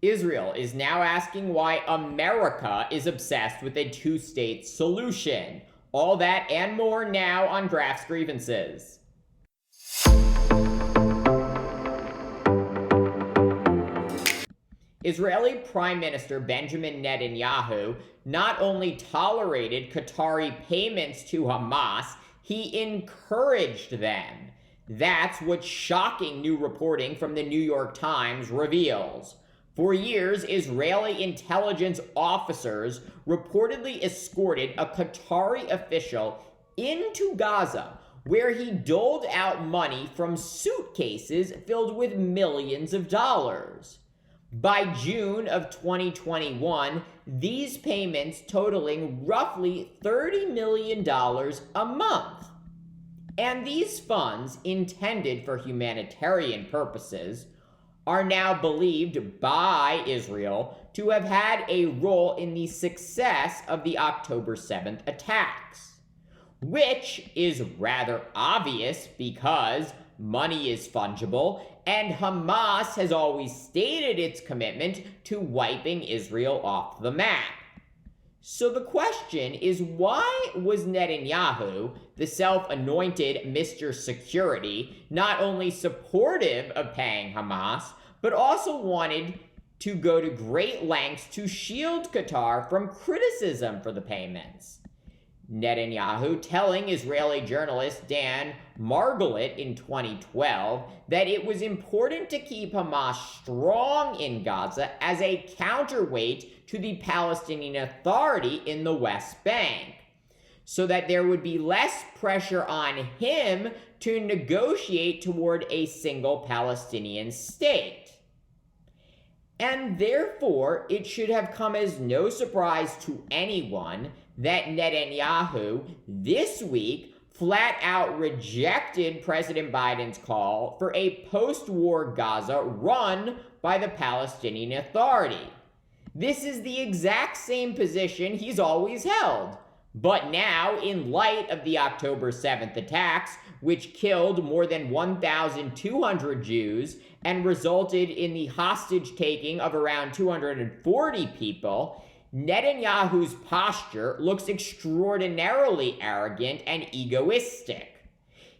Israel is now asking why America is obsessed with a two-state solution. All that and more now on Graf's Grievances. Israeli Prime Minister Benjamin Netanyahu not only tolerated Qatari payments to Hamas, he encouraged them. That's what shocking new reporting from the New York Times reveals. For years, Israeli intelligence officers reportedly escorted a Qatari official into Gaza, where he doled out money from suitcases filled with millions of dollars. By June of 2021, these payments totaling roughly $30 million a month. And these funds, intended for humanitarian purposes, are now believed by Israel to have had a role in the success of the October 7th attacks, which is rather obvious because money is fungible and Hamas has always stated its commitment to wiping Israel off the map. So the question is, why was Netanyahu, the self-anointed Mr. Security, not only supportive of paying Hamas, but also wanted to go to great lengths to shield Qatar from criticism for the payments? Netanyahu telling Israeli journalist Dan Margolin in 2012 that it was important to keep Hamas strong in Gaza as a counterweight to the Palestinian Authority in the West Bank, so that there would be less pressure on him to negotiate toward a single Palestinian state. And therefore, it should have come as no surprise to anyone that Netanyahu this week flat out rejected President Biden's call for a post-war Gaza run by the Palestinian Authority. This is the exact same position he's always held. But now, in light of the October 7th attacks, which killed more than 1,200 Jews and resulted in the hostage-taking of around 240 people, Netanyahu's posture looks extraordinarily arrogant and egoistic.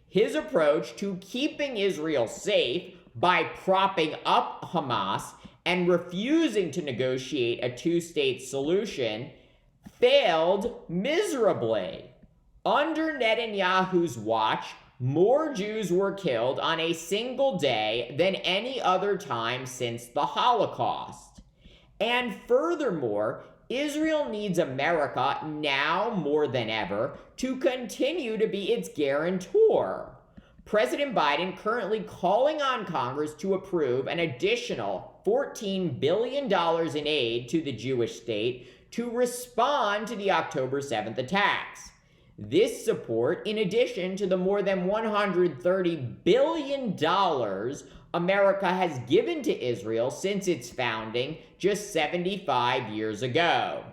His approach to keeping Israel safe by propping up Hamas and refusing to negotiate a two-state solution failed miserably. Under Netanyahu's watch, more Jews were killed on a single day than any other time since the Holocaust. And furthermore, Israel needs America now more than ever to continue to be its guarantor. President Biden currently calling on Congress to approve an additional $14 billion in aid to the Jewish state to respond to the October 7th attacks. This support, in addition to the more than $130 billion America has given to Israel since its founding just 75 years ago.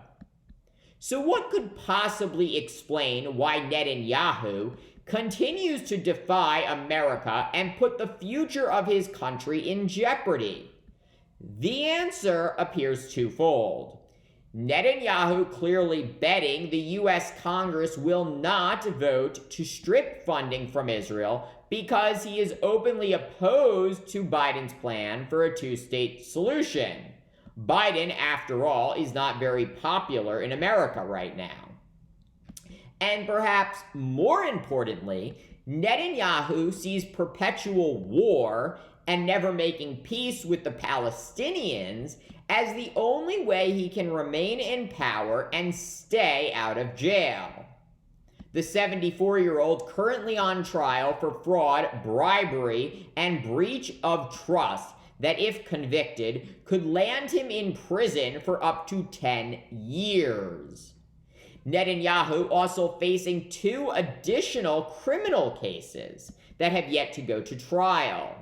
So what could possibly explain why Netanyahu continues to defy America and put the future of his country in jeopardy? The answer appears twofold. Netanyahu clearly betting the U.S. Congress will not vote to strip funding from Israel because he is openly opposed to Biden's plan for a two-state solution. Biden, after all, is not very popular in America right now. And perhaps more importantly, Netanyahu sees perpetual war and never making peace with the Palestinians as the only way he can remain in power and stay out of jail. The 74-year-old currently on trial for fraud, bribery, and breach of trust that, if convicted, could land him in prison for up to 10 years. Netanyahu also facing 2 additional criminal cases that have yet to go to trial.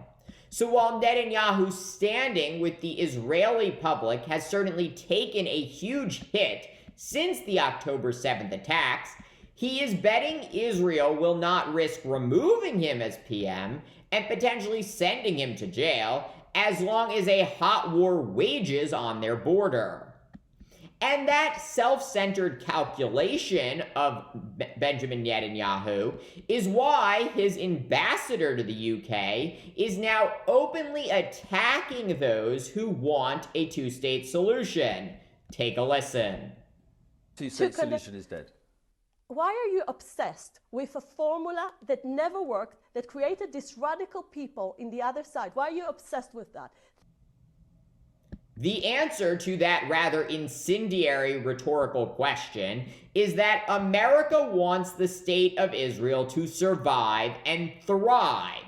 So while Netanyahu's standing with the Israeli public has certainly taken a huge hit since the October 7th attacks, he is betting Israel will not risk removing him as PM and potentially sending him to jail, as long as a hot war wages on their border. And that self-centered calculation of Benjamin Netanyahu is why his ambassador to the UK is now openly attacking those who want a two-state solution. Take a listen. Two-state solution is dead. Why are you obsessed with a formula that never worked, that created these radical people in the other side? Why are you obsessed with that? The answer to that rather incendiary rhetorical question is that America wants the state of Israel to survive and thrive.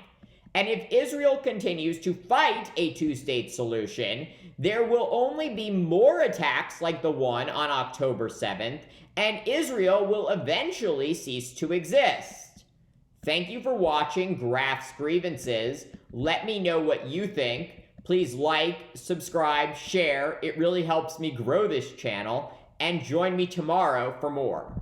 And if Israel continues to fight a two-state solution, there will only be more attacks like the one on October 7th, and Israel will eventually cease to exist. Thank you for watching Graf's Grievances. Let me know what you think. Please like, subscribe, share. It really helps me grow this channel. And join me tomorrow for more.